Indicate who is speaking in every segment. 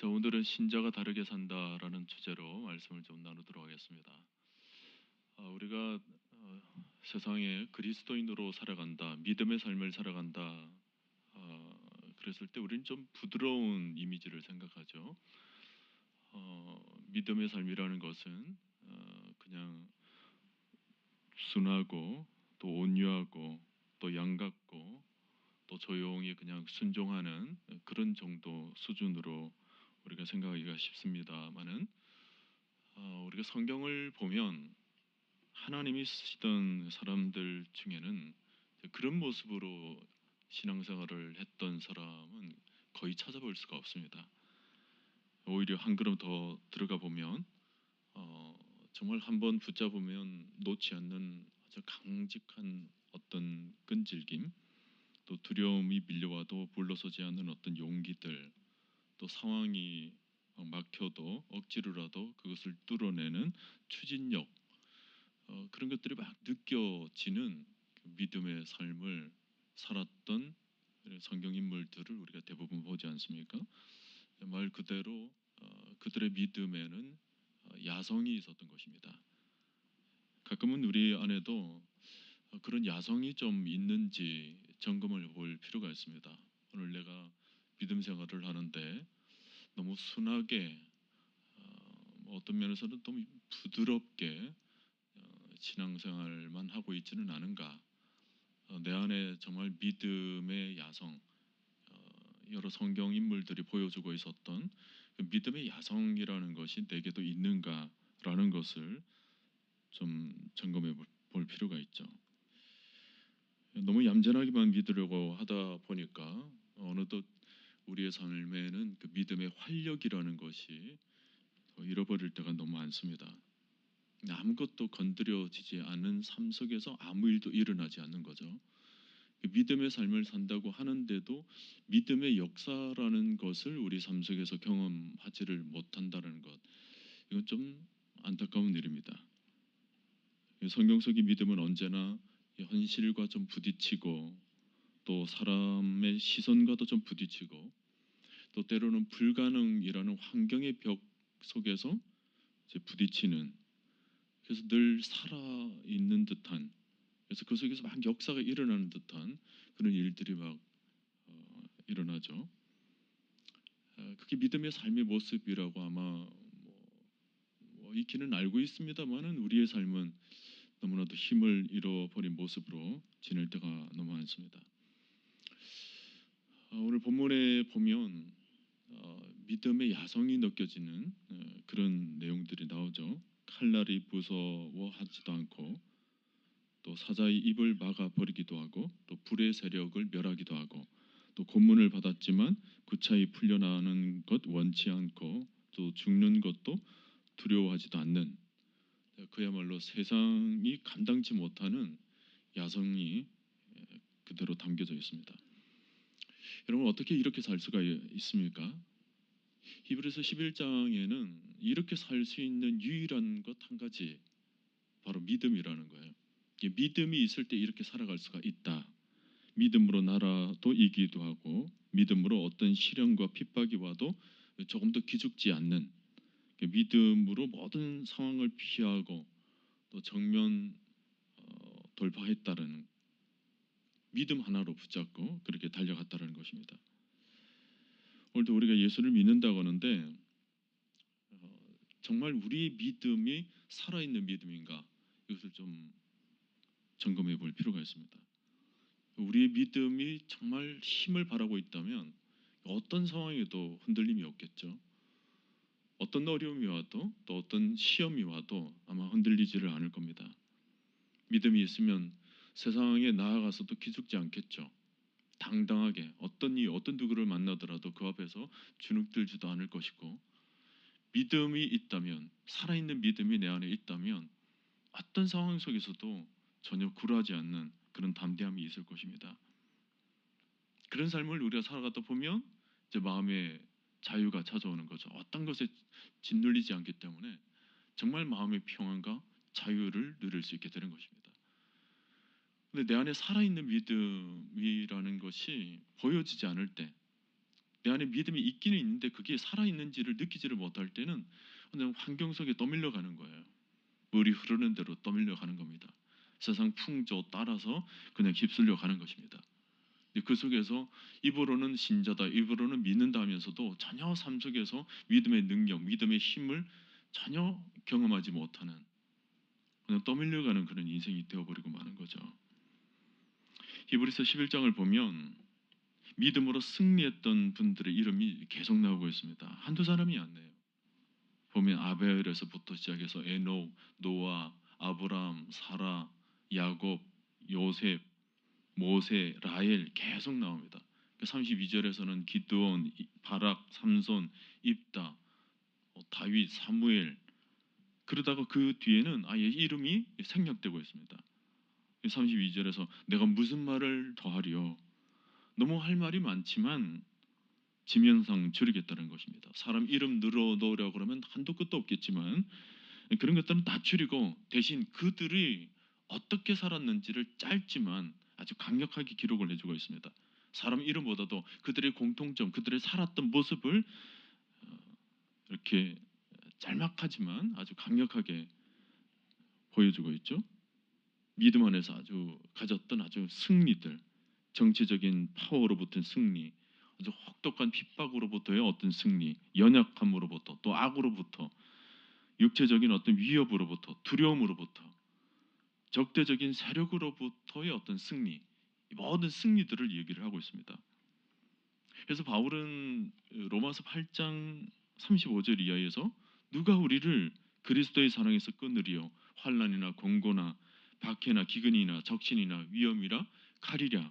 Speaker 1: 자, 오늘은 신자가 다르게 산다라는 주제로 말씀을 좀 나누도록 하겠습니다. 우리가 세상에 그리스도인으로 살아간다, 믿음의 삶을 살아간다. 그랬을 때 우리는 좀 부드러운 이미지를 생각하죠. 믿음의 삶이라는 것은 그냥 순하고 또 온유하고 또 양같고 또 조용히 그냥 순종하는 그런 정도 수준으로 우리가 생각하기가 쉽습니다만은 우리가 성경을 보면 하나님이 쓰시던 사람들 중에는 그런 모습으로 신앙생활을 했던 사람은 거의 찾아볼 수가 없습니다. 오히려 한 걸음 더 들어가 보면 정말 한번 붙잡으면 놓지 않는 아주 강직한 어떤 끈질김, 또 두려움이 밀려와도 물러서지 않는 어떤 용기들, 또 상황이 막혀도 억지로라도 그것을 뚫어내는 추진력, 그런 것들이 막 느껴지는 그 믿음의 삶을 살았던 성경 인물들을 우리가 대부분 보지 않습니까? 말 그대로 그들의 믿음에는 야성이 있었던 것입니다. 가끔은 우리 안에도 그런 야성이 좀 있는지 점검을 볼 필요가 있습니다. 오늘 내가 믿음 생활을 하는데 너무 순하게 어떤 면에서는 너무 부드럽게 신앙생활만 하고 있지는 않은가. 내 안에 정말 믿음의 야성, 여러 성경 인물들이 보여주고 있었던 그 믿음의 야성이라는 것이 내게도 있는가라는 것을 좀 점검해 볼 필요가 있죠. 너무 얌전하게만 믿으려고 하다 보니까 어느덧 우리의 삶에는 그 믿음의 활력이라는 것이 잃어버릴 때가 너무 많습니다. 아무것도 건드려지지 않은 삶 속에서 아무 일도 일어나지 않는 거죠. 믿음의 삶을 산다고 하는데도 믿음의 역사라는 것을 우리 삶 속에서 경험하지를 못한다는 것, 이건 좀 안타까운 일입니다. 성경 속의 믿음은 언제나 현실과 좀 부딪히고 또 사람의 시선과도 좀 부딪히고 또 때로는 불가능이라는 환경의 벽 속에서 이제 부딪히는, 그래서 늘 살아 있는 듯한, 그래서 그 속에서 막 역사가 일어나는 듯한 그런 일들이 막 일어나죠. 그게 믿음의 삶의 모습이라고 아마 익히는 알고 있습니다만은 우리의 삶은 너무나도 힘을 잃어버린 모습으로 지낼 때가 너무 많습니다. 오늘 본문에 보면 믿음의 야성이 느껴지는 그런 내용들이 나오죠. 칼날이 무서워하지도 않고 또 사자의 입을 막아 버리기도 하고 또 불의 세력을 멸하기도 하고 또 고문을 받았지만 구차히 풀려나는 것 원치 않고 또 죽는 것도 두려워하지도 않는, 그야말로 세상이 감당치 못하는 야성이 그대로 담겨져 있습니다. 여러분, 어떻게 이렇게 살 수가 있습니까? 히브리서 11장에는 이렇게 살 수 있는 유일한 것 한 가지, 바로 믿음이라는 거예요. 믿음이 있을 때 이렇게 살아갈 수가 있다. 믿음으로 나라도 이기도 하고 믿음으로 어떤 시련과 핍박이 와도 조금 더 기죽지 않는, 믿음으로 모든 상황을 피하고 또 정면 돌파했다는 믿음 하나로 붙잡고 그렇게 달려갔다는 것입니다. 오늘도 우리가 예수를 믿는다고 하는데 정말 우리의 믿음이 살아있는 믿음인가, 이것을 좀 점검해 볼 필요가 있습니다. 우리의 믿음이 정말 힘을 발하고 있다면 어떤 상황에도 흔들림이 없겠죠. 어떤 어려움이 와도 또 어떤 시험이 와도 아마 흔들리지를 않을 겁니다. 믿음이 있으면 세상에 나아가서도 기죽지 않겠죠. 당당하게 어떤 누구를 만나더라도 그 앞에서 주눅들지도 않을 것이고, 믿음이 있다면, 살아있는 믿음이 내 안에 있다면 어떤 상황 속에서도 전혀 굴하지 않는 그런 담대함이 있을 것입니다. 그런 삶을 우리가 살아가다 보면 이제 마음에 자유가 찾아오는 거죠. 어떤 것에 짓눌리지 않기 때문에 정말 마음의 평안과 자유를 누릴 수 있게 되는 것입니다. 근데 내 안에 살아있는 믿음이라는 것이 보여지지 않을 때, 내 안에 믿음이 있기는 있는데 그게 살아있는지를 느끼지를 못할 때는 그냥 환경 속에 떠밀려가는 거예요. 물이 흐르는 대로 떠밀려가는 겁니다. 세상 풍조 따라서 그냥 휩쓸려 가는 것입니다. 그 속에서 입으로는 신자다, 입으로는 믿는다 하면서도 전혀 삶 속에서 믿음의 능력, 믿음의 힘을 전혀 경험하지 못하는, 그냥 떠밀려가는 그런 인생이 되어버리고 마는 거죠. 히브리서 11장을 보면 믿음으로 승리했던 분들의 이름이 계속 나오고 있습니다. 한두 사람이 아니에요. 보면 아벨에서부터 시작해서 에녹, 노아, 아브람, 사라, 야곱, 요셉, 모세, 라헬 계속 나옵니다. 32절에서는 기드온, 바락, 삼손, 입다, 다윗, 사무엘, 그러다가 그 뒤에는 아예 이름이 생략되고 있습니다. 32절에서 내가 무슨 말을 더하리요. 너무 할 말이 많지만 지면상 줄이겠다는 것입니다. 사람 이름 늘어놓으려고 그러면 한도 끝도 없겠지만 그런 것들은 다 줄이고 대신 그들이 어떻게 살았는지를 짧지만 아주 강력하게 기록을 해주고 있습니다. 사람 이름보다도 그들의 공통점, 그들의 살았던 모습을 이렇게 짤막하지만 아주 강력하게 보여주고 있죠. 믿음 안에서 아주 가졌던 아주 승리들, 정치적인 파워로부터의 승리, 아주 혹독한 핍박으로부터의 어떤 승리, 연약함으로부터, 또 악으로부터, 육체적인 어떤 위협으로부터, 두려움으로부터, 적대적인 세력으로부터의 어떤 승리, 모든 승리들을 얘기를 하고 있습니다. 그래서 바울은 로마서 8장 35절 이하에서 누가 우리를 그리스도의 사랑에서 끊으리요, 환난이나 공고나 박해나 기근이나 적신이나 위험이라 칼이랴,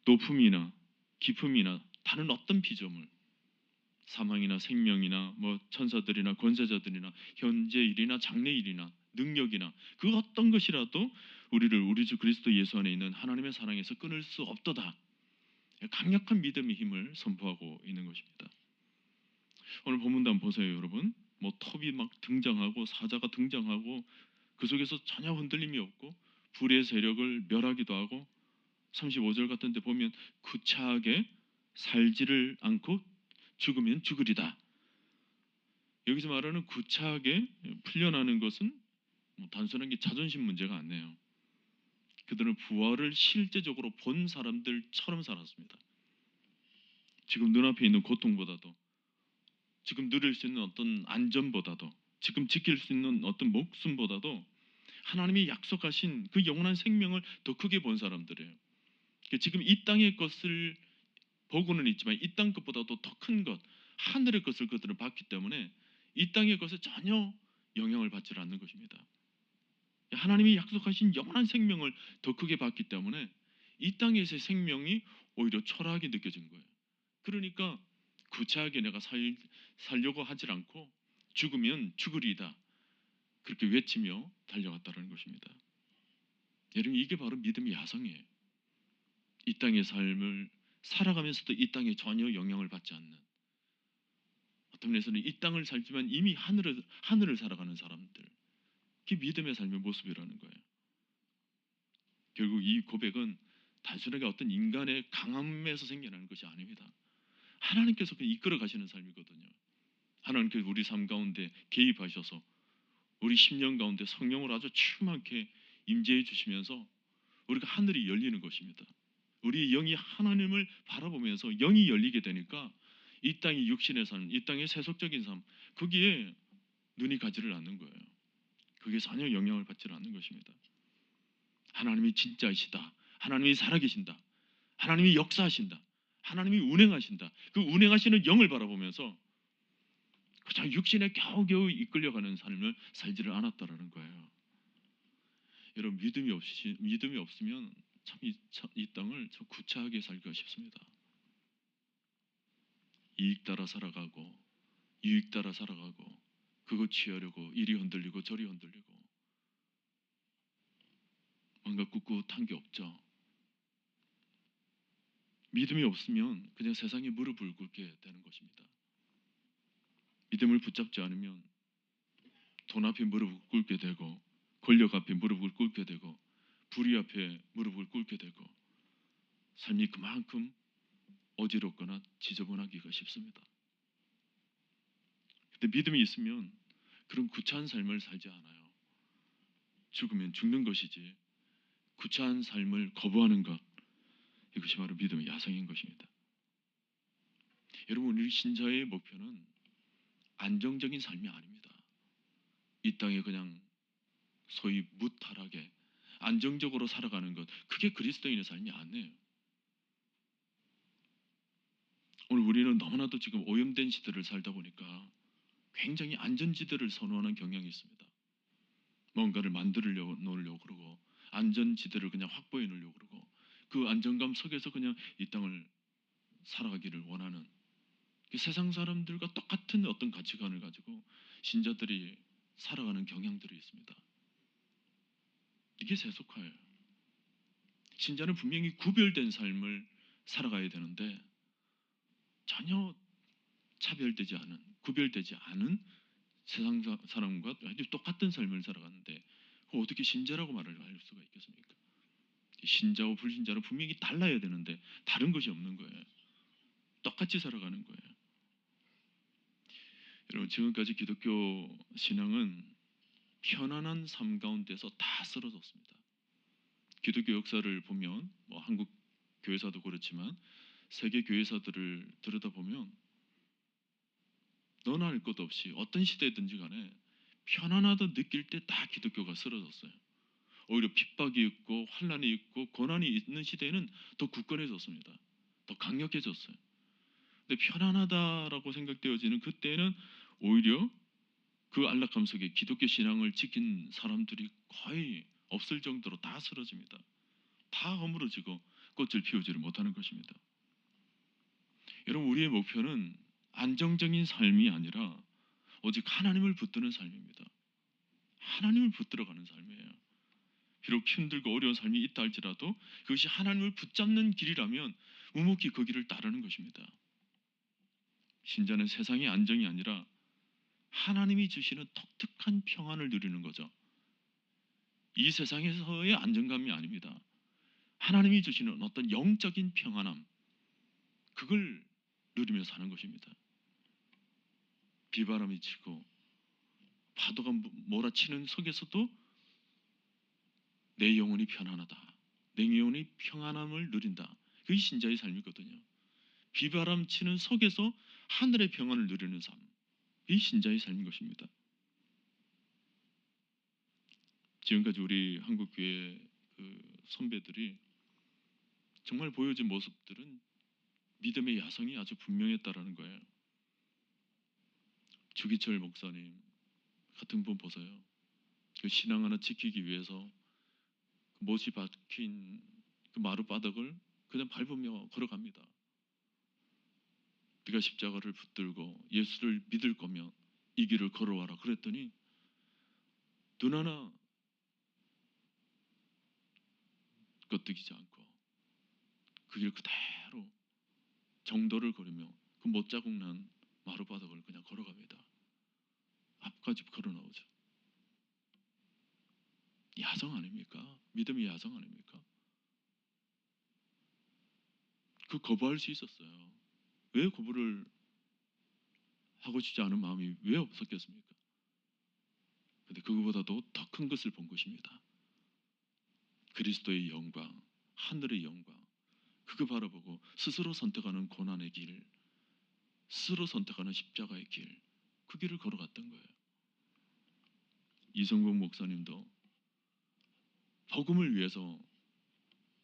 Speaker 1: 높음이나 깊음이나 다른 어떤 피조물, 사망이나 생명이나 뭐 천사들이나 권세자들이나 현재 일이나 장래 일이나 능력이나 그 어떤 것이라도 우리를 우리 주 그리스도 예수 안에 있는 하나님의 사랑에서 끊을 수 없도다. 강력한 믿음의 힘을 선포하고 있는 것입니다. 오늘 본문도 한번 보세요, 여러분. 뭐 톱이 막 등장하고 사자가 등장하고 그 속에서 전혀 흔들림이 없고 불의 세력을 멸하기도 하고 35절 같은 데 보면 구차하게 살지를 않고 죽으면 죽으리다. 여기서 말하는 구차하게 풀려나는 것은 뭐 단순한 게 자존심 문제가 아니에요. 그들은 부활을 실제적으로 본 사람들처럼 살았습니다. 지금 눈앞에 있는 고통보다도, 지금 누릴 수 있는 어떤 안전보다도, 지금 지킬 수 있는 어떤 목숨보다도 하나님이 약속하신 그 영원한 생명을 더 크게 본 사람들이에요. 지금 이 땅의 것을 보고는 있지만 이 땅 것보다도 더 큰 것, 하늘의 것을 그들은 봤기 때문에 이 땅의 것에 전혀 영향을 받지 않는 것입니다. 하나님이 약속하신 영원한 생명을 더 크게 봤기 때문에 이 땅에서의 생명이 오히려 초라하게 느껴진 거예요. 그러니까 구차하게 내가 살려고 하질 않고 죽으면 죽으리이다, 그렇게 외치며 달려갔다는 것입니다. 여러분, 이게 바로 믿음의 야성이에요. 이 땅의 삶을 살아가면서도 이 땅에 전혀 영향을 받지 않는, 어떤 면에서는 이 땅을 살지만 이미 하늘을 살아가는 사람들, 그게 믿음의 삶의 모습이라는 거예요. 결국 이 고백은 단순하게 어떤 인간의 강함에서 생겨나는 것이 아닙니다. 하나님께서 이끌어 가시는 삶이거든요. 하나님께서 우리 삶 가운데 개입하셔서 우리 심령 가운데 성령을 아주 충만하게 임재해 주시면서 우리가 하늘이 열리는 것입니다. 우리 영이 하나님을 바라보면서 영이 열리게 되니까 이 땅의 육신의 삶, 이 땅의 세속적인 삶, 거기에 눈이 가지를 않는 거예요. 그게 전혀 영향을 받지 않는 것입니다. 하나님이 진짜이시다, 하나님이 살아계신다, 하나님이 역사하신다, 하나님이 운행하신다, 그 운행하시는 영을 바라보면서 그냥 육신에 겨우겨우 이끌려가는 삶을 살지를 않았다라는 거예요. 여러분, 믿음이 없으면 참 이 땅을 참 구차하게 살기가 쉽습니다. 이익 따라 살아가고 유익 따라 살아가고 그거 취하려고 이리 흔들리고 저리 흔들리고 뭔가 꿋꿋한 게 없죠. 믿음이 없으면 그냥 세상에 무릎을 꿇게 되는 것입니다. 믿음을 붙잡지 않으면 돈 앞에 무릎을 꿇게 되고 권력 앞에 무릎을 꿇게 되고 불의 앞에 무릎을 꿇게 되고 삶이 그만큼 어지럽거나 지저분하기가 쉽습니다. 근데 믿음이 있으면 그런 구차한 삶을 살지 않아요. 죽으면 죽는 것이지 구차한 삶을 거부하는 것, 이것이 바로 믿음의 야성인 것입니다. 여러분, 우리 신자의 목표는 안정적인 삶이 아닙니다. 이 땅에 그냥 소위 무탈하게 안정적으로 살아가는 것, 그게 그리스도인의 삶이 아니에요. 오늘 우리는 너무나도 지금 오염된 시대를 살다 보니까 굉장히 안전지대를 선호하는 경향이 있습니다. 뭔가를 만들려고 놓으려고 그러고 안전지대를 그냥 확보해 놓으려고 그러고 그 안정감 속에서 그냥 이 땅을 살아가기를 원하는, 세상 사람들과 똑같은 어떤 가치관을 가지고 신자들이 살아가는 경향들이 있습니다. 이게 세속화예요. 신자는 분명히 구별된 삶을 살아가야 되는데 전혀 차별되지 않은, 구별되지 않은 세상 사람과 아주 똑같은 삶을 살아가는데 어떻게 신자라고 말을 할 수가 있겠습니까? 신자와 불신자는 분명히 달라야 되는데 다른 것이 없는 거예요. 똑같이 살아가는 거예요. 여러분, 지금까지 기독교 신앙은 편안한 삶 가운데서 다 쓰러졌습니다. 기독교 역사를 보면 한국 교회사도 그렇지만 세계 교회사들을 들여다보면 너나 할 것 없이 어떤 시대든지 간에 편안하다 느낄 때 다 기독교가 쓰러졌어요. 오히려 핍박이 있고 환란이 있고 고난이 있는 시대에는 더 굳건해졌습니다. 더 강력해졌어요. 근데 편안하다라고 생각되어지는 그때는 오히려 그 안락함 속에 기독교 신앙을 지킨 사람들이 거의 없을 정도로 다 쓰러집니다. 다 허물어지고 꽃을 피우지를 못하는 것입니다. 여러분, 우리의 목표는 안정적인 삶이 아니라 오직 하나님을 붙드는 삶입니다. 하나님을 붙들어가는 삶이에요. 비록 힘들고 어려운 삶이 있다 할지라도 그것이 하나님을 붙잡는 길이라면 묵묵히 그 길을 따르는 것입니다. 신자는 세상의 안정이 아니라 하나님이 주시는 독특한 평안을 누리는 거죠. 이 세상에서의 안정감이 아닙니다. 하나님이 주시는 어떤 영적인 평안함, 그걸 누리며 사는 것입니다. 비바람이 치고 파도가 몰아치는 속에서도 내 영혼이 편안하다, 내 영혼이 평안함을 누린다. 그게 신자의 삶이거든요. 비바람 치는 속에서 하늘의 평안을 누리는 삶, 이 신자의 삶인 것입니다. 지금까지 우리 한국교회 그 선배들이 정말 보여준 모습들은 믿음의 야성이 아주 분명했다라는 거예요. 주기철 목사님 같은 분 보세요. 그 신앙 하나 지키기 위해서 그 못이 박힌 그 마룻바닥을 그냥 밟으며 걸어갑니다. 네가 십자가를 붙들고 예수를 믿을 거면 이 길을 걸어와라 그랬더니 눈 하나 끄덕이지 않고 그 길 그대로 정도를 걸으며 그 못자국 난 마룻바닥을 그냥 걸어갑니다. 앞까지 걸어 나오죠. 야성 아닙니까? 믿음의 야성 아닙니까? 그 거부할 수 있었어요. 왜 거부를 하고 싶지 않은 마음이 왜 없었겠습니까? 근데 그거보다도 더 큰 것을 본 것입니다. 그리스도의 영광, 하늘의 영광, 그거 바라보고 스스로 선택하는 고난의 길, 스스로 선택하는 십자가의 길, 그 길을 걸어갔던 거예요. 이성국 목사님도 복음을 위해서,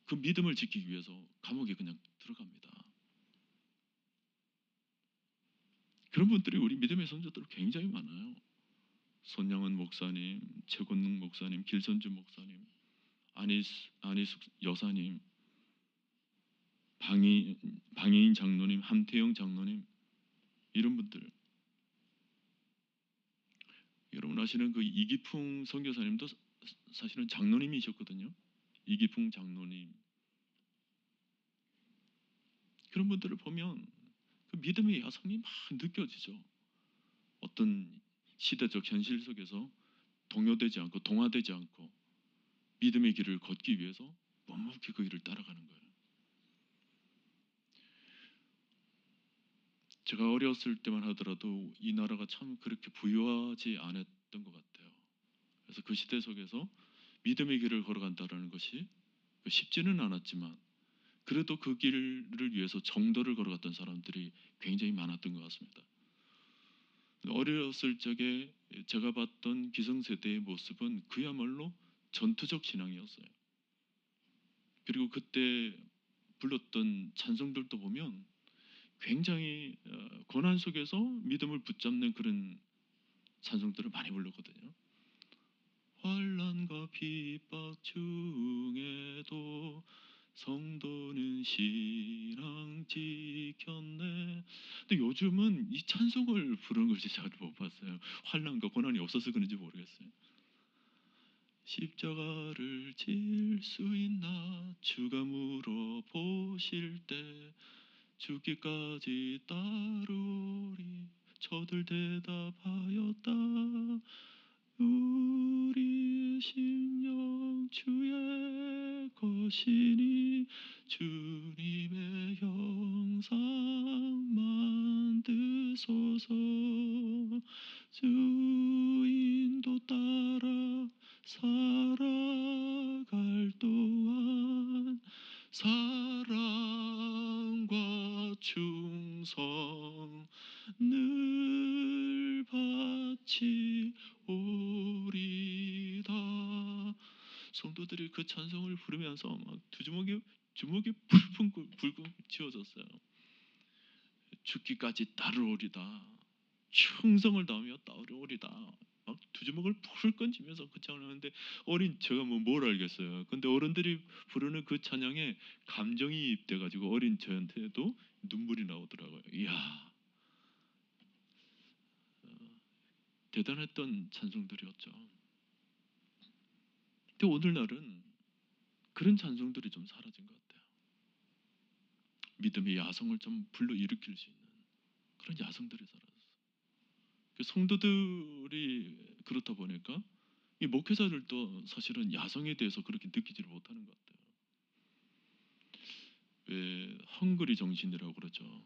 Speaker 1: 그 믿음을 지키기 위해서 감옥에 그냥 들어갑니다. 그런 분들이 우리 믿음의 성도들 굉장히 많아요. 손양은 목사님, 최곤능 목사님, 길선주 목사님, 안희숙 여사님, 방해인 장로님, 함태영 장로님, 이런 분들. 여러분 아시는 그 이기풍 선교사님도 사실은 장로님이셨거든요. 이기풍 장로님. 그런 분들을 보면 그 믿음의 야성이 막 느껴지죠. 어떤 시대적 현실 속에서 동요되지 않고 동화되지 않고 믿음의 길을 걷기 위해서 묵묵히 그 길을 따라가는 거예요. 제가 어렸을 때만 하더라도 이 나라가 참 그렇게 부유하지 않았던 것 같아요. 그래서 그 시대 속에서 믿음의 길을 걸어간다라는 것이 쉽지는 않았지만 그래도 그 길을 위해서 정도를 걸어갔던 사람들이 굉장히 많았던 것 같습니다. 어렸을 적에 제가 봤던 기성세대의 모습은 그야말로 전투적 신앙이었어요. 그리고 그때 불렀던 찬송들도 보면 굉장히 고난 속에서 믿음을 붙잡는 그런 찬송들을 많이 불렀거든요. 환난과 핍박 중에도 성도는 신앙 지켰네. 근데 요즘은 이 찬송을 부르는 걸 잘 못 봤어요. 환난과 고난이 없어서 그런지 모르겠어요. 십자가를 질 수 있나 주가 물어보실 때 죽기까지 따르리 저들 대답하였다. 우리 심령 주의 것이니 주님의 형상 만드소서. 주 인도 따라 살아갈 동안 사랑과 충성 늘 바치오리다. 성도들이 그 찬송을 부르면서 막 두 주먹이 불끈 쥐어졌어요. 죽기까지 따르오리다. 충성을 다하며 따르오리다. 막 두 주먹을 불끈 쥐면서 그 찬양을 하는데 어린 제가 뭘 알겠어요. 근데 어른들이 부르는 그 찬양에 감정이입돼 가지고 어린 저한테도 눈물이 나오더라고요. 이야, 대단했던 찬송들이었죠. 근데 오늘날은 그런 찬송들이 좀 사라진 것 같아요. 믿음의 야성을 좀 불러일으킬 수 있는 그런 야성들이 사라졌어요. 성도들이 그렇다 보니까 이 목회자들도 사실은 야성에 대해서 그렇게 느끼지를 못하는 것 같아요. 왜 헝그리 정신이라고 그러죠.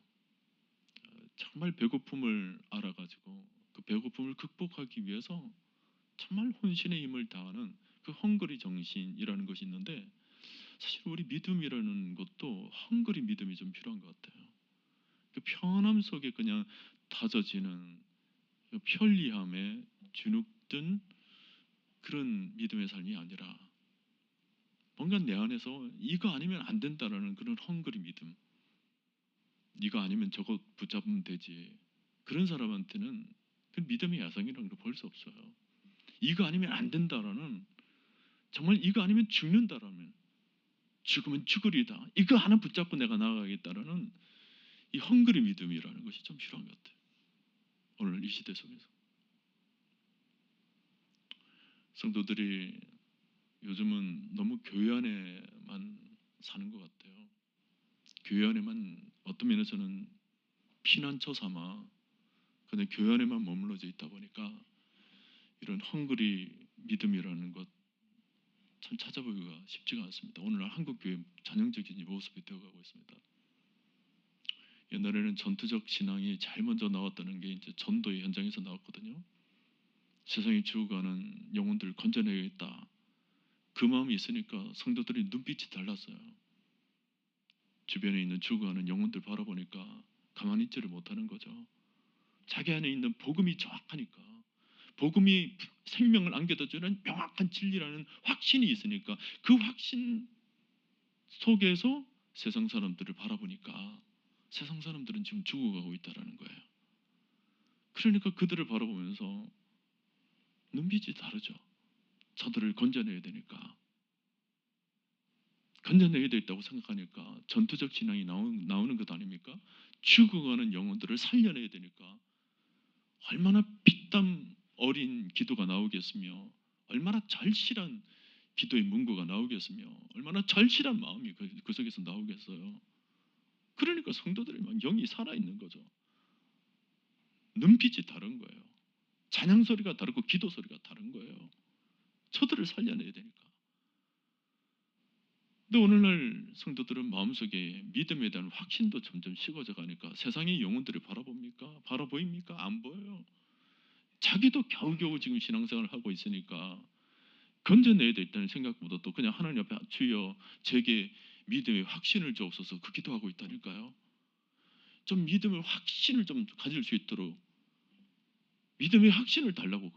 Speaker 1: 정말 배고픔을 알아가지고 그 배고픔을 극복하기 위해서 정말 혼신의 힘을 다하는 그 헝그리 정신이라는 것이 있는데 사실 우리 믿음이라는 것도 헝그리 믿음이 좀 필요한 것 같아요. 그 편함 속에 그냥 다져지는 그 편리함에 주눅든 그런 믿음의 삶이 아니라 뭔가 내 안에서 이거 아니면 안 된다라는 그런 헝그리 믿음. 이거 아니면 저거 붙잡으면 되지. 그런 사람한테는 그 믿음의 야성이라는 걸 볼 수 없어요. 이거 아니면 안 된다라는 정말 이거 아니면 죽는다라면 죽으면 죽으리다. 이거 하나 붙잡고 내가 나아가겠다라는 이 헝그리 믿음이라는 것이 좀 필요한 것 같아요. 오늘 이 시대 속에서 성도들이 요즘은 너무 교회 안에만 사는 것 같아요. 교회 안에만 어떤 면에서는 피난처 삼아 근데 교회 안에만 머물러져 있다 보니까 이런 헝그리 믿음이라는 것 참 찾아보기가 쉽지가 않습니다. 오늘날 한국 교회 전형적인 모습이 되어가고 있습니다. 옛날에는 전투적 신앙이 제일 먼저 나왔다는 게 이제 전도의 현장에서 나왔거든요. 세상에 죽어가는 영혼들을 건져내야겠다. 그 마음이 있으니까 성도들이 눈빛이 달랐어요. 주변에 있는 죽어가는 영혼들 바라보니까 가만히 있지를 못하는 거죠. 자기 안에 있는 복음이 정확하니까 복음이 생명을 안겨다주는 명확한 진리라는 확신이 있으니까 그 확신 속에서 세상 사람들을 바라보니까 세상 사람들은 지금 죽어가고 있다는 거예요. 그러니까 그들을 바라보면서 눈빛이 다르죠. 저들을 건져내야 되니까 건져내야 되겠다고 생각하니까 전투적 신앙이 나오는 것 아닙니까? 죽어가는 영혼들을 살려내야 되니까 얼마나 피땀 어린 기도가 나오겠으며 얼마나 절실한 기도의 문구가 나오겠으며 얼마나 절실한 마음이 그 속에서 나오겠어요. 그러니까 성도들이 막 영이 살아있는 거죠. 눈빛이 다른 거예요. 찬양 소리가 다르고 기도 소리가 다른 거예요. 저들을 살려내야 되니까. 근데 오늘날 성도들은 마음속에 믿음에 대한 확신도 점점 식어져 가니까 세상의 영혼들이 바라봅니까? 바라보입니까? 안 보여요. 자기도 겨우겨우 지금 신앙생활을 하고 있으니까 건져내야 되겠다는 생각보다 또 그냥 하나님 앞에 주여 제게 믿음의 확신을 주옵소서 그 기도하고 있다니까요. 좀 믿음의 확신을 좀 가질 수 있도록 믿음의 확신을 달라고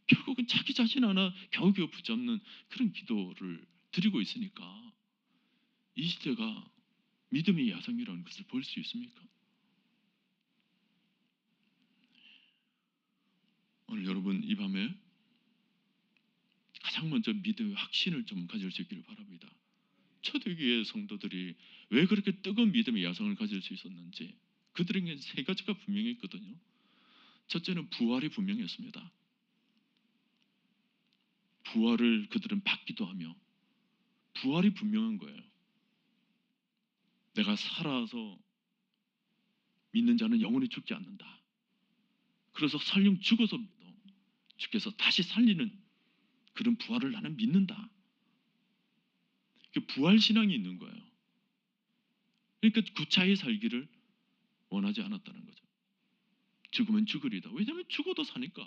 Speaker 1: 결국은 자기 자신 하나 겨우겨우 붙잡는 그런 기도를 드리고 있으니까 이 시대가 믿음의 야성이라는 것을 볼 수 있습니까? 오늘 여러분 이 밤에 가장 먼저 믿음의 확신을 좀 가질 수 있기를 바랍니다. 초대교회 성도들이 왜 그렇게 뜨거운 믿음의 야성을 가질 수 있었는지 그들에게 세 가지가 분명했거든요. 첫째는 부활이 분명했습니다. 부활을 그들은 받기도 하며 부활이 분명한 거예요. 내가 살아서 믿는 자는 영원히 죽지 않는다. 그래서 설령 죽어서 주께서 다시 살리는 그런 부활을 나는 믿는다. 부활 신앙이 있는 거예요. 그러니까 구차히 살기를 원하지 않았다는 거죠. 죽으면 죽으리다. 왜냐하면 죽어도 사니까.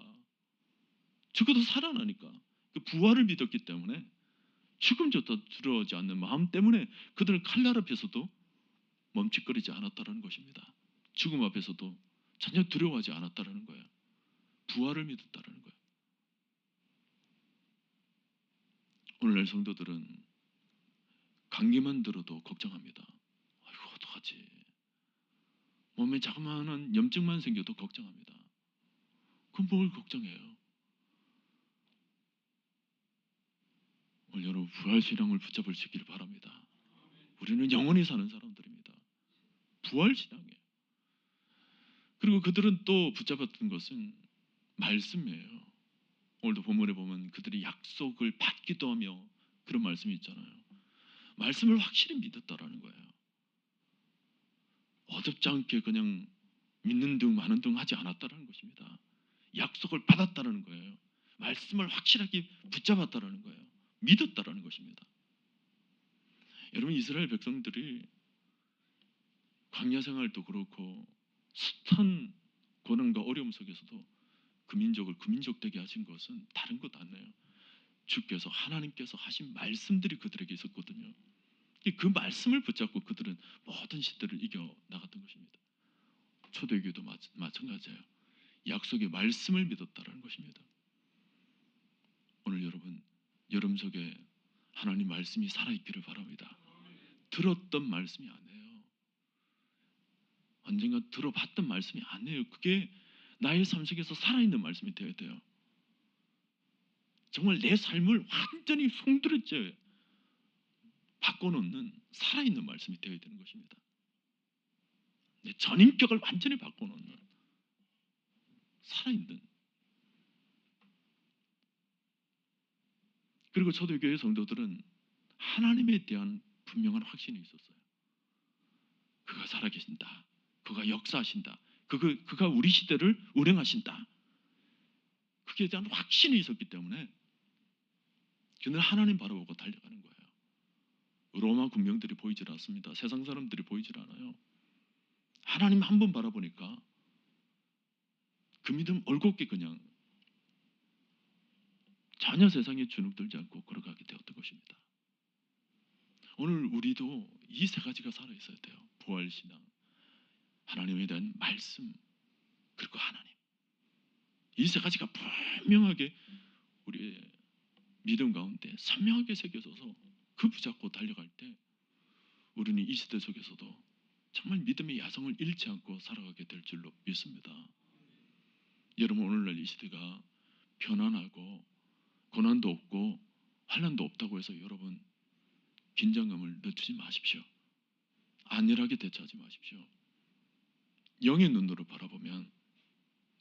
Speaker 1: 죽어도 살아나니까. 그 부활을 믿었기 때문에 죽음조차 두려워하지 않는 마음 때문에 그들은 칼날 앞에서도 멈칫거리지 않았다는 것입니다. 죽음 앞에서도 전혀 두려워하지 않았다는 거예요. 부활을 믿었다는 거예요. 오늘날 성도들은 감기만 들어도 걱정합니다. 아이고 어떡하지? 몸에 자그마한 염증만 생겨도 걱정합니다. 그럼 뭘 걱정해요? 오늘 여러분 부활신앙을 붙잡을 수 있기를 바랍니다. 우리는 영원히 사는 사람들입니다. 부활신앙이에요. 그리고 그들은 또 붙잡았던 것은 말씀이에요. 오늘도 본문에 보면 그들이 약속을 받기도 하며 그런 말씀이 있잖아요. 말씀을 확실히 믿었다라는 거예요. 어둡지 않게 그냥 믿는 등 마는 등 하지 않았다는 것입니다. 약속을 받았다는 거예요. 말씀을 확실하게 붙잡았다는 거예요. 믿었다라는 것입니다. 여러분 이스라엘 백성들이 광야 생활도 그렇고 숱한 고난과 어려움 속에서도 그 민족을 그 민족 되게 하신 것은 다른 것 아니에요. 주께서 하나님께서 하신 말씀들이 그들에게 있었거든요. 그 말씀을 붙잡고 그들은 모든 시대를 이겨 나갔던 것입니다. 초대교회도 마찬가지예요. 약속의 말씀을 믿었다라는 것입니다. 오늘 여러분 여름 속에 하나님 말씀이 살아있기를 바랍니다. 들었던 말씀이 아니에요. 언젠가 들어봤던 말씀이 아니에요. 그게 나의 삶 속에서 살아있는 말씀이 되어야 돼요. 정말 내 삶을 완전히 송두리째 바꿔놓는 살아있는 말씀이 되어야 되는 것입니다. 내 전인격을 완전히 바꿔놓는 살아있는. 그리고 초대교회 성도들은 하나님에 대한 분명한 확신이 있었어요. 그가 살아계신다. 그가 역사하신다. 그가 우리 시대를 운행하신다. 그에 대한 확신이 있었기 때문에 그는 하나님 바라보고 달려가는 거예요. 로마 군병들이 보이질 않습니다. 세상 사람들이 보이질 않아요. 하나님 한 번 바라보니까 그 믿음 올곧게 그냥 전혀 세상에 주눅들지 않고 걸어가게 되었던 것입니다. 오늘 우리도 이 세 가지가 살아있어야 돼요. 부활신앙, 하나님에 대한 말씀, 그리고 하나님. 이 세 가지가 분명하게 우리의 믿음 가운데 선명하게 새겨져서 그 붙잡고 달려갈 때 우리는 이 시대 속에서도 정말 믿음의 야성을 잃지 않고 살아가게 될 줄로 믿습니다. 여러분 오늘날 이 시대가 편안하고 고난도 없고 환난도 없다고 해서 여러분 긴장감을 늦추지 마십시오. 안일하게 대처하지 마십시오. 영의 눈으로 바라보면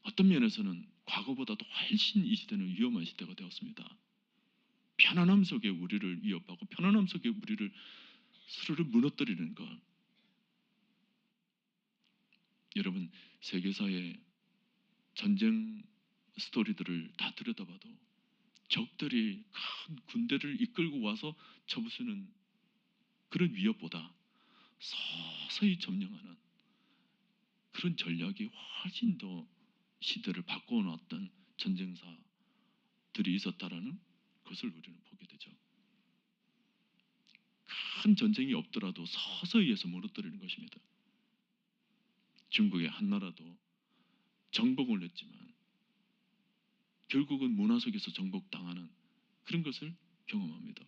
Speaker 1: 어떤 면에서는 과거보다도 훨씬 이 시대는 위험한 시대가 되었습니다. 편안함 속에 우리를 위협하고 편안함 속에 우리를 스스로를 무너뜨리는 것. 여러분 세계사의 전쟁 스토리들을 다 들여다봐도 적들이 큰 군대를 이끌고 와서 쳐부수는 그런 위협보다 서서히 점령하는 그런 전략이 훨씬 더 시대를 바꿔놓았던 전쟁사들이 있었다라는 것을 우리는 보게 되죠. 큰 전쟁이 없더라도 서서히 해서 무너뜨리는 것입니다. 중국의 한나라도 정복을 했지만 결국은 문화 속에서 정복당하는 그런 것을 경험합니다.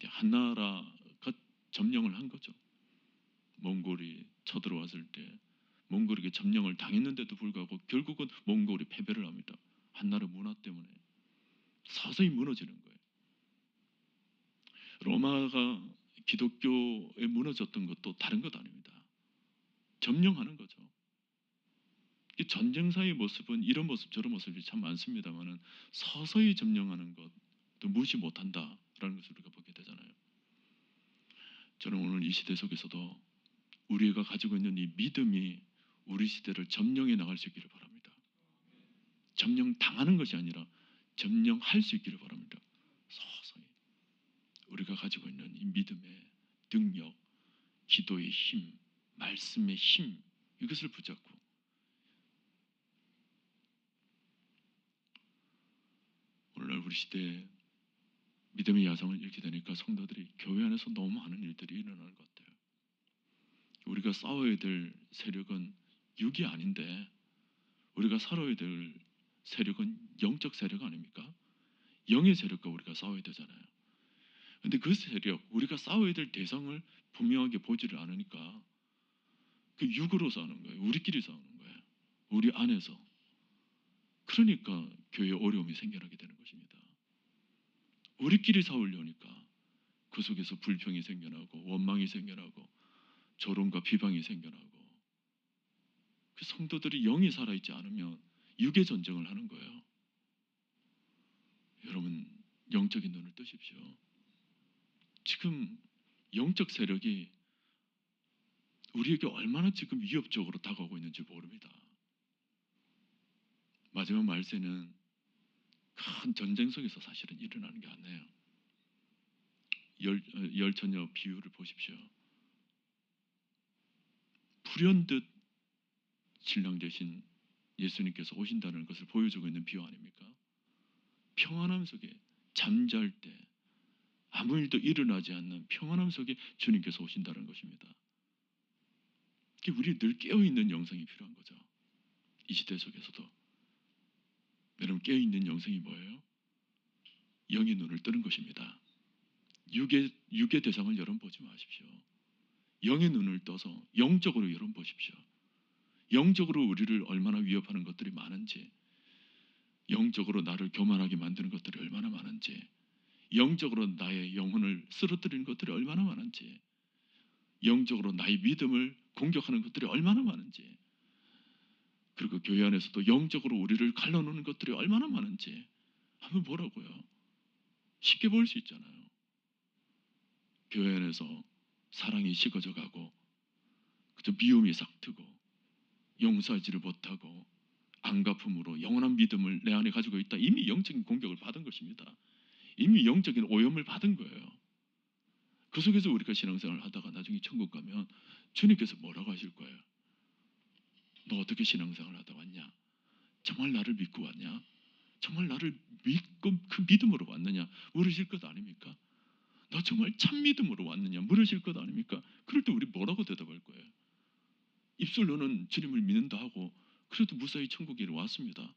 Speaker 1: 한나라가 점령을 한 거죠. 몽골이 쳐들어왔을 때 몽골에게 점령을 당했는데도 불구하고 결국은 몽골이 패배를 합니다. 한나라 문화 때문에 서서히 무너지는 거예요. 로마가 기독교에 무너졌던 것도 다른 것 아닙니다. 점령하는 거죠. 이 전쟁사의 모습은 이런 모습 저런 모습이 참 많습니다만은 서서히 점령하는 것도 무시 못한다라는 것을 우리가 보게 되잖아요. 저는 오늘 이 시대 속에서도 우리가 가지고 있는 이 믿음이 우리 시대를 점령해 나갈 수 있기를 바랍니다. 점령 당하는 것이 아니라 점령할 수 있기를 바랍니다. 서서히 우리가 가지고 있는 이 믿음의 능력, 기도의 힘, 말씀의 힘 이것을 붙잡고 오늘날 우리 시대에 믿음의 야성을 잃게 되니까 성도들이 교회 안에서 너무 많은 일들이 일어나는 것 같아요. 우리가 싸워야 될 세력은 육이 아닌데 우리가 살아야 될 세력은 영적 세력 아닙니까? 영의 세력과 우리가 싸워야 되잖아요. 근데 그 세력, 우리가 싸워야 될 대상을 분명하게 보지를 않으니까 그 육으로 싸우는 거예요. 우리끼리 싸우는 거예요. 우리 안에서. 그러니까 교회에 어려움이 생겨나게 되는 것입니다. 우리끼리 싸우려니까 그 속에서 불평이 생겨나고 원망이 생겨나고 조롱과 비방이 생겨나고 그 성도들이 영이 살아있지 않으면 육의 전쟁을 하는 거예요. 여러분 영적인 눈을 뜨십시오. 지금 영적 세력이 우리에게 얼마나 지금 위협적으로 다가오고 있는지 모릅니다. 마지막 말세는 큰 전쟁 속에서 사실은 일어나는 게 아니에요. 열처녀 비유를 보십시오. 불현듯 신랑 되신 예수님께서 오신다는 것을 보여주고 있는 비유 아닙니까? 평안함 속에 잠잘 때 아무 일도 일어나지 않는 평안함 속에 주님께서 오신다는 것입니다. 우리 늘 깨어있는 영성이 필요한 거죠. 이 시대 속에서도 여러분 깨어있는 영성이 뭐예요? 영의 눈을 뜨는 것입니다. 육의 대상을 여러분 보지 마십시오. 영의 눈을 떠서 영적으로 여러분 보십시오. 영적으로 우리를 얼마나 위협하는 것들이 많은지, 영적으로 나를 교만하게 만드는 것들이 얼마나 많은지, 영적으로 나의 영혼을 쓰러뜨리는 것들이 얼마나 많은지, 영적으로 나의 믿음을 공격하는 것들이 얼마나 많은지, 그리고 교회 안에서도 영적으로 우리를 갈라놓는 것들이 얼마나 많은지 한번 보라고요. 쉽게 볼 수 있잖아요. 교회 안에서 사랑이 식어져 가고 그저 미움이 싹트고 용서하지를 못하고 안갚음으로 영원한 믿음을 내 안에 가지고 있다. 이미 영적인 공격을 받은 것입니다. 이미 영적인 오염을 받은 거예요. 그 속에서 우리가 신앙생활을 하다가 나중에 천국 가면 주님께서 뭐라고 하실 거예요? 너 어떻게 신앙생활을 하다 왔냐? 정말 나를 믿고 왔냐? 정말 나를 믿고 그 믿음으로 왔느냐? 물으실 것 아닙니까? 너 정말 참 믿음으로 왔느냐? 물으실 것 아닙니까? 그럴 때 우리 뭐라고 대답할 거예요? 입술로는 주님을 믿는다 하고 그래도 무사히 천국에 왔습니다.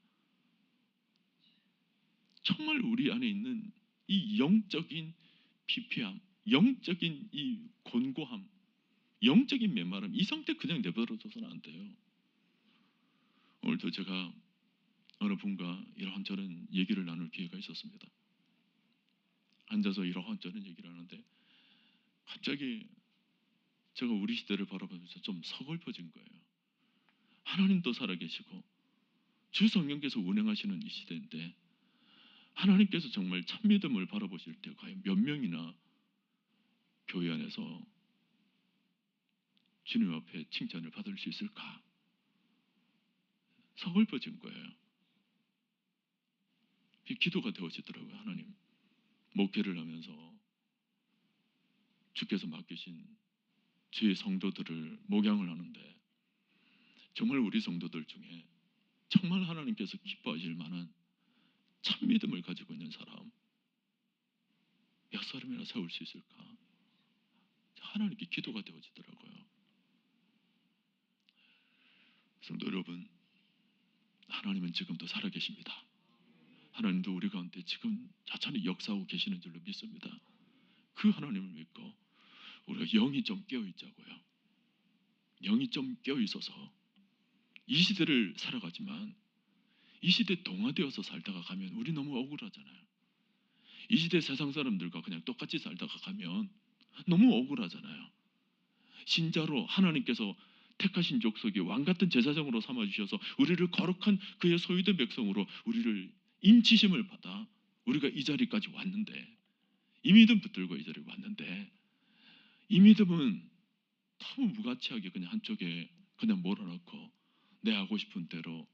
Speaker 1: 정말 우리 안에 있는 이 영적인 피폐함, 영적인 이 곤고함, 영적인 메마름 이 상태 그냥 내버려둬서는 안 돼요. 오늘도 제가 어느 분과 이런저런 얘기를 나눌 기회가 있었습니다. 앉아서 이런저런 얘기를 하는데 갑자기 제가 우리 시대를 바라보면서 좀 서글퍼진 거예요. 하나님도 살아계시고 주 성령께서 운행하시는 이 시대인데 하나님께서 정말 참믿음을 바라보실 때 과연 몇 명이나 교회 안에서 주님 앞에 칭찬을 받을 수 있을까? 서글퍼진 거예요. 기도가 되어지더라고요. 하나님 목회를 하면서 주께서 맡기신 주의 성도들을 목양을 하는데 정말 우리 성도들 중에 정말 하나님께서 기뻐하실 만한 참 믿음을 가지고 있는 사람 몇 사람이나 세울 수 있을까? 하나님께 기도가 되어지더라고요. 성도 여러분, 하나님은 지금도 살아계십니다. 하나님도 우리 가운데 지금 자찬히 역사하고 계시는 줄로 믿습니다. 그 하나님을 믿고 우리가 영이 좀 깨어있자고요. 영이 좀 깨어있어서 이 시대를 살아가지만 이 시대에 동화되어서 살다가 가면 우리 너무 억울하잖아요. 이 시대 세상 사람들과 그냥 똑같이 살다가 가면 너무 억울하잖아요. 신자로 하나님께서 택하신 족속이 왕같은 제사장으로 삼아주셔서 우리를 거룩한 그의 소유된 백성으로 우리를 인치심을 받아 우리가 이 자리까지 왔는데, 이 믿음 붙들고 이 자리에 왔는데, 이 믿음은 너무 무가치하게 그냥 한쪽에 그냥 몰아넣고 내 하고 싶은 대로,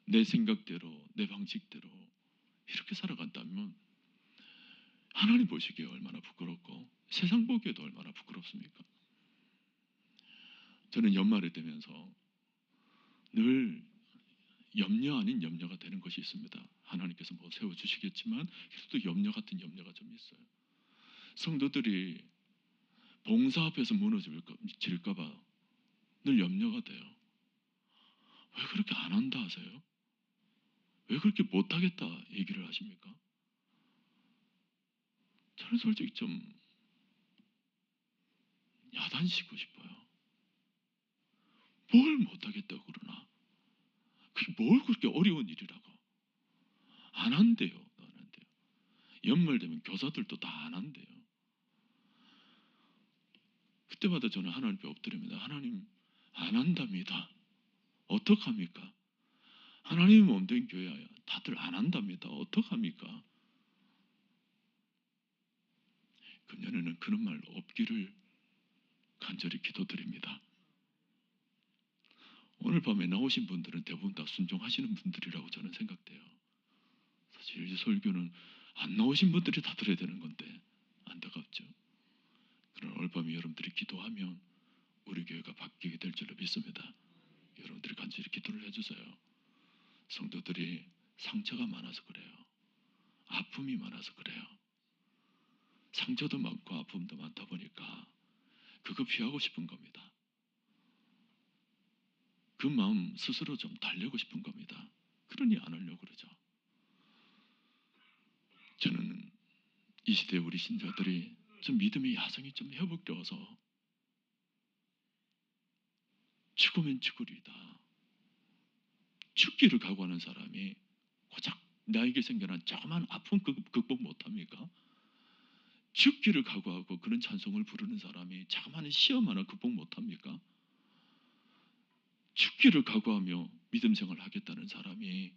Speaker 1: 내 생각대로, 내 방식대로 이렇게 살아간다면 하나님 보시기에 얼마나 부끄럽고 세상 보기에도 얼마나 부끄럽습니까? 저는 연말이 되면서 늘 염려 아닌 염려가 되는 것이 있습니다. 하나님께서 뭐 세워주시겠지만 그래도 염려 같은 염려가 좀 있어요. 성도들이 봉사 앞에서 무너질까 봐 늘 염려가 돼요. 왜 그렇게 안 한다 하세요? 왜 그렇게 못하겠다 얘기를 하십니까? 저는 솔직히 좀 야단치고 싶어요. 뭘 못하겠다고 그러나? 그게 뭘 그렇게 어려운 일이라고? 안 한대요. 안 한대요. 연말 되면 교사들도 다 안 한대요. 그때마다 저는 하나님 앞에 엎드립니다. 하나님, 안 한답니다. 어떡합니까? 하나님의 몸된 교회야 다들 안 한답니다. 어떡합니까? 금년에는 그런 말 없기를 간절히 기도드립니다. 오늘 밤에 나오신 분들은 대부분 다 순종하시는 분들이라고 저는 생각돼요. 사실 이 설교는 안 나오신 분들이 다 들어야 되는 건데 안타깝죠. 그러나 오늘 밤에 여러분들이 기도하면 우리 교회가 바뀌게 될 줄로 믿습니다. 여러분들이 간절히 기도를 해주세요. 성도들이 상처가 많아서 그래요. 아픔이 많아서 그래요. 상처도 많고 아픔도 많다 보니까 그거 피하고 싶은 겁니다. 그 마음 스스로 좀 달래고 싶은 겁니다. 그러니 안 하려고 그러죠. 저는 이 시대에 우리 신자들이 좀 믿음의 야성이 좀 회복되어서 죽으면 죽으리다. 죽기를 각오하는 사람이 고작 나에게 생겨난 조그만 아픔 극복 못합니까? 죽기를 각오하고 그런 찬송을 부르는 사람이 자그마한 시험 하나 극복 못합니까? 죽기를 각오하며 믿음 생활을 하겠다는 사람이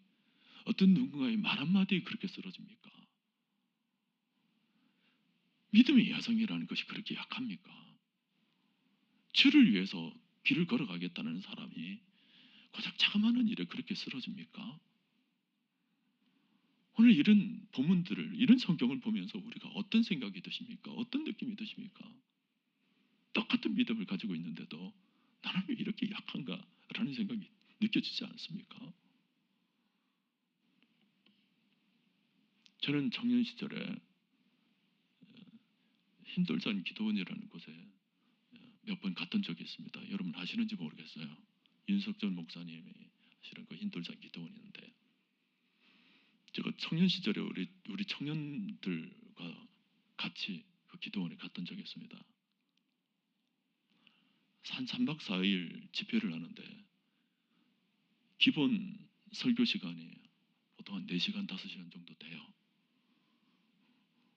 Speaker 1: 어떤 누군가의 말 한마디에 그렇게 쓰러집니까? 믿음의 야성이라는 것이 그렇게 약합니까? 주를 위해서 길을 걸어가겠다는 사람이 고작 자그마한 일에 그렇게 쓰러집니까? 오늘 이런 본문들을, 이런 성경을 보면서 우리가 어떤 생각이 드십니까? 어떤 느낌이 드십니까? 똑같은 믿음을 가지고 있는데도 나는 왜 이렇게 약한가? 라는 생각이 느껴지지 않습니까? 저는 청년 시절에 흰돌산 기도원이라는 곳에 몇 번 갔던 적이 있습니다. 여러분 아시는지 모르겠어요. 윤석전 목사님이 하시는 그 흰돌산 기도원인데, 제가 청년 시절에 우리 청년들과 같이 그 기도원에 갔던 적이 있습니다. 한 3박 4일 집회를 하는데 기본 설교 시간이 보통 한 4시간, 5시간 정도 돼요.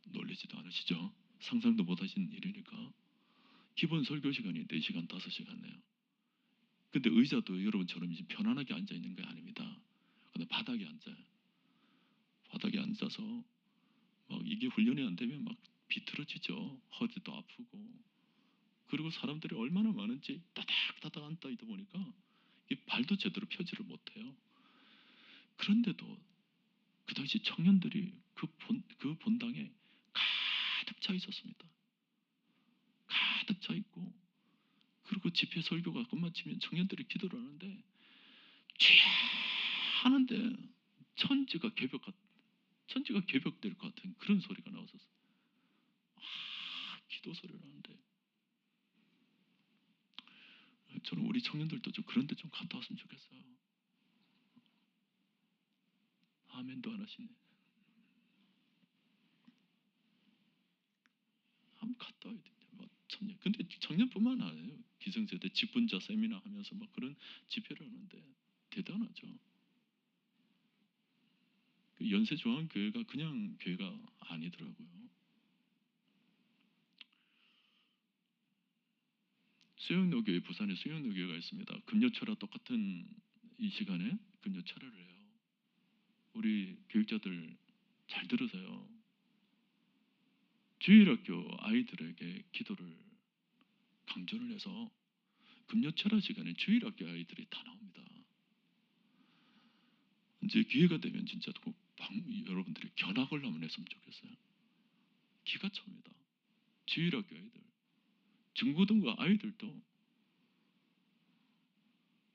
Speaker 1: 놀리지도 않으시죠? 상상도 못하시는 일이니까. 기본 설교 시간이 4시간, 5시간 네요. 근데 의자도 여러분처럼 이제 편안하게 앉아있는 게 아닙니다. 근데 바닥에 앉아요. 바닥에 앉아서 막 이게 훈련이 안 되면 막 비틀어지죠. 허리도 아프고. 그리고 사람들이 얼마나 많은지 따닥따닥 앉아 있다 보니까 이 발도 제대로 펴지를 못해요. 그런데도 그 당시 청년들이 그 본당에 가득 차 있었습니다. 가득 차 있고, 그리고 집회 설교가 끝마치면 청년들이 기도를 하는데 쥐야 하는데 천지가 개벽될 것 같은 그런 소리가 나왔었어요. 기도 소리를 하는데, 저는 우리 청년들도 좀 그런 데 좀 갔다 왔으면 좋겠어요. 아멘도 안 하시네. 한번 갔다 와야 된다. 청년. 근데 청년뿐만 아니에요. 기성세대 직분자 세미나 하면서 막 그런 집회를 하는데 대단하죠. 연세중앙교회가 그냥 교회가 아니더라고요. 수영로교회, 부산에 수영로교회가 있습니다. 금요철화 똑같은 이 시간에 금요철화를 해요. 우리 교육자들 잘 들으세요. 주일학교 아이들에게 기도를 강조를 해서 금요철화 시간에 주일학교 아이들이 다 나옵니다. 이제 기회가 되면 진짜 꼭 여러분들이 견학을 한번 했으면 좋겠어요. 기가 찹니다. 주일학교 아이들, 중고등부 아이들도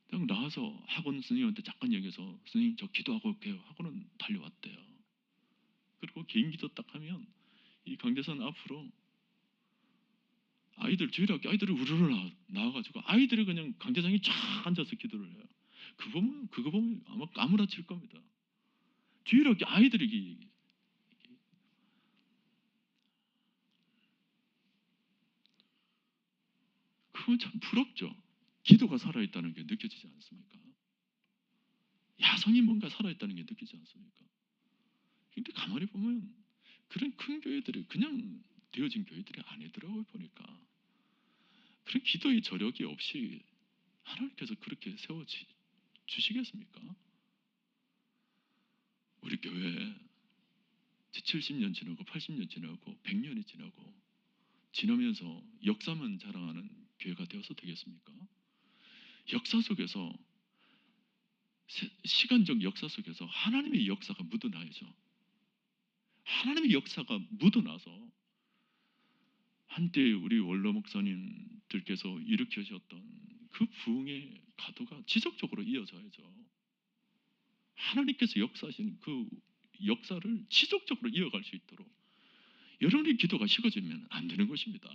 Speaker 1: 그냥 나와서 학원 선생님한테 잠깐 얘기해서 선생님 저 기도하고 올게요 하고는 달려왔대요. 그리고 개인 기도 딱 하면 이 강대산 앞으로 아이들, 주일학교 아이들이 우르르 나와가지고 아이들이 그냥 강대장이 쫙 앉아서 기도를 해요. 그거 보면 아마 까무라칠 겁니다. 주일학교 아이들이, 그건 참 부럽죠. 기도가 살아있다는 게 느껴지지 않습니까? 야성이 뭔가 살아있다는 게 느껴지지 않습니까? 근데 가만히 보면 그런 큰 교회들이 그냥 되어진 교회들이 아니더라고요. 보니까 그런 기도의 저력이 없이 하나님께서 그렇게 세워 주시겠습니까? 우리 교회 70년 지나고 80년 지나고 100년이 지나면서 역사만 자랑하는 교회가 되어서 되겠습니까? 역사 속에서, 시간적 역사 속에서 하나님의 역사가 묻어나야죠. 하나님의 역사가 묻어나서 한때 우리 원로 목사님들께서 일으켜주셨던 그 부흥의 가도가 지속적으로 이어져야죠. 하나님께서 역사하시는 그 역사를 지속적으로 이어갈 수 있도록 여러분의 기도가 식어지면 안 되는 것입니다.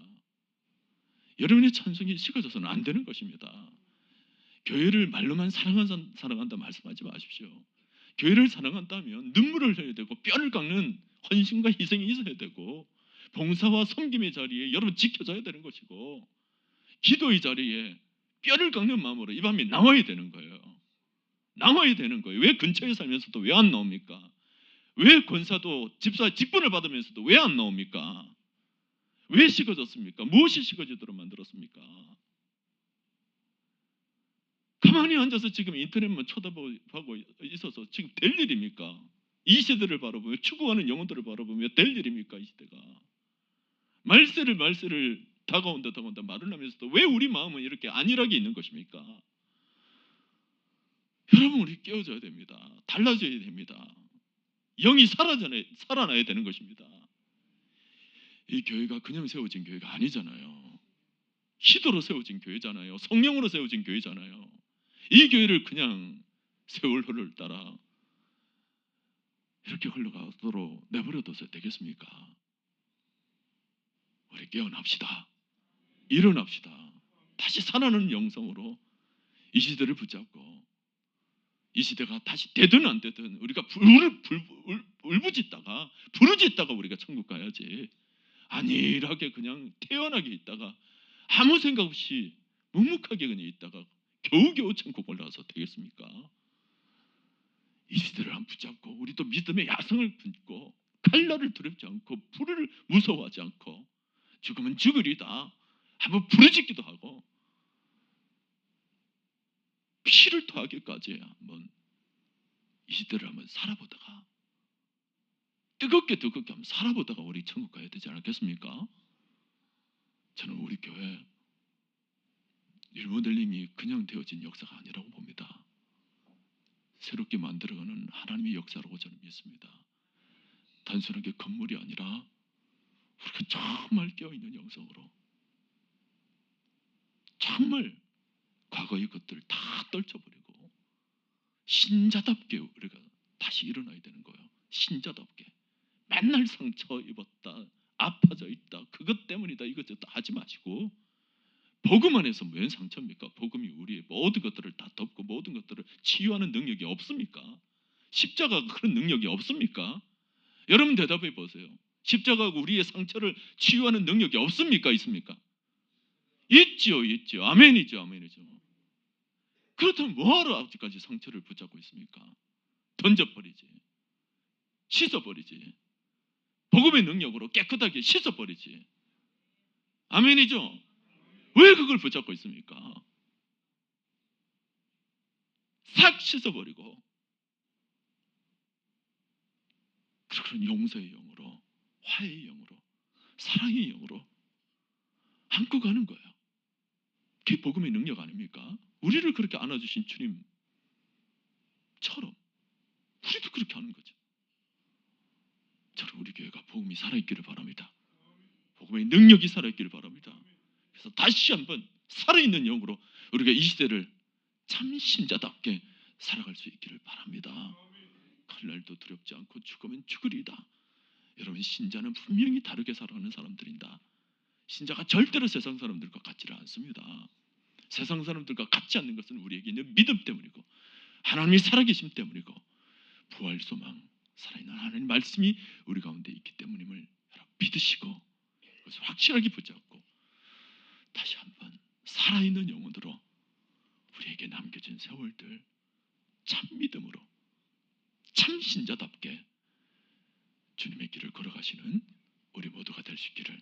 Speaker 1: 여러분의 찬송이 식어져서는 안 되는 것입니다. 교회를 말로만 사랑한다 말씀하지 마십시오. 교회를 사랑한다면 눈물을 흘려야 되고 뼈를 깎는 헌신과 희생이 있어야 되고 봉사와 섬김의 자리에 여러분 지켜져야 되는 것이고 기도의 자리에 뼈를 깎는 마음으로 이 밤에 나와야 되는 거예요. 나와야 되는 거예요. 왜 근처에 살면서도 왜 안 나옵니까? 왜 권사도 집사 직분을 받으면서도 왜 안 나옵니까? 왜 식어졌습니까? 무엇이 식어지도록 만들었습니까? 가만히 앉아서 지금 인터넷만 쳐다보고 있어서 지금 될 일입니까? 이 시대를 바라보며 추구하는 영혼들을 바라보며 될 일입니까? 이 시대가 말세를 다가온다 말을 하면서도 왜 우리 마음은 이렇게 안일하게 있는 것입니까? 여러분 우리 깨어져야 됩니다. 달라져야 됩니다. 영이 살아나야 되는 것입니다. 이 교회가 그냥 세워진 교회가 아니잖아요. 기도로 세워진 교회잖아요. 성령으로 세워진 교회잖아요. 이 교회를 그냥 세월호를 따라 이렇게 흘러가도록 내버려둬서 되겠습니까? 우리 깨어납시다. 일어납시다. 다시 살아나는 영성으로 이 시대를 붙잡고 이 시대가 다시 되든 안 되든 우리가 울부짖다가 부르짖다가 우리가 천국 가야지, 안일하게 그냥 태연하게 있다가 아무 생각 없이 묵묵하게 그냥 있다가 겨우겨우 천국 올라가서 되겠습니까? 이 시대를 한번 붙잡고 우리도 믿음의 야성을 품고 칼날을 두렵지 않고 불을 무서워하지 않고 죽으면 죽으리다 한번 부르짖기도 하고 피를 토하기까지 한번 이 시대를 한번 살아보다가 뜨겁게 한번 살아보다가 우리 천국 가야 되지 않겠습니까? 저는 우리 교회 리모델링이 그냥 되어진 역사가 아니라고 봅니다. 새롭게 만들어가는 하나님의 역사라고 저는 믿습니다. 단순하게 건물이 아니라 우리가 정말 깨어있는 영성으로 정말 과거의 것들을 다 떨쳐버리고 신자답게 우리가 다시 일어나야 되는 거예요. 신자답게. 맨날 상처 입었다, 아파져 있다, 그것 때문이다, 이것저것 하지 마시고 복음 안에서 웬 상처입니까? 복음이 우리의 모든 것들을 다 덮고 모든 것들을 치유하는 능력이 없습니까? 십자가가 그런 능력이 없습니까? 여러분 대답해 보세요. 십자가가 우리의 상처를 치유하는 능력이 없습니까? 있습니까? 있지요, 있지요. 아멘이죠, 아멘이죠. 그렇다면 뭐하러 아직까지 상처를 붙잡고 있습니까? 던져버리지, 씻어버리지. 복음의 능력으로 깨끗하게 씻어버리지. 아멘이죠? 왜 그걸 붙잡고 있습니까? 싹 씻어버리고 그런 용서의 영으로, 화해의 영으로, 사랑의 영으로 안고 가는 거예요. 그게 복음의 능력 아닙니까? 우리를 그렇게 안아주신 주님처럼 우리도 그렇게 하는 거죠. 저는 우리 교회가 복음이 살아있기를 바랍니다. 복음의 능력이 살아있기를 바랍니다. 그래서 다시 한번 살아있는 영으로 우리가 이 시대를 참 신자답게 살아갈 수 있기를 바랍니다. 칼날도 두렵지 않고 죽으면 죽으리다. 여러분, 신자는 분명히 다르게 살아가는 사람들인다. 신자가 절대로 세상 사람들과 같지는 않습니다. 세상 사람들과 같지 않는 것은 우리에게 있는 믿음 때문이고 하나님이 살아계심 때문이고 부활 소망, 살아있는 하나님의 말씀이 우리 가운데 있기 때문임을 믿으시고 그것을 확실하게 붙잡고 다시 한번 살아있는 영혼으로 우리에게 남겨진 세월들 참 믿음으로 참 신자답게 주님의 길을 걸어가시는 우리 모두가 될 수 있기를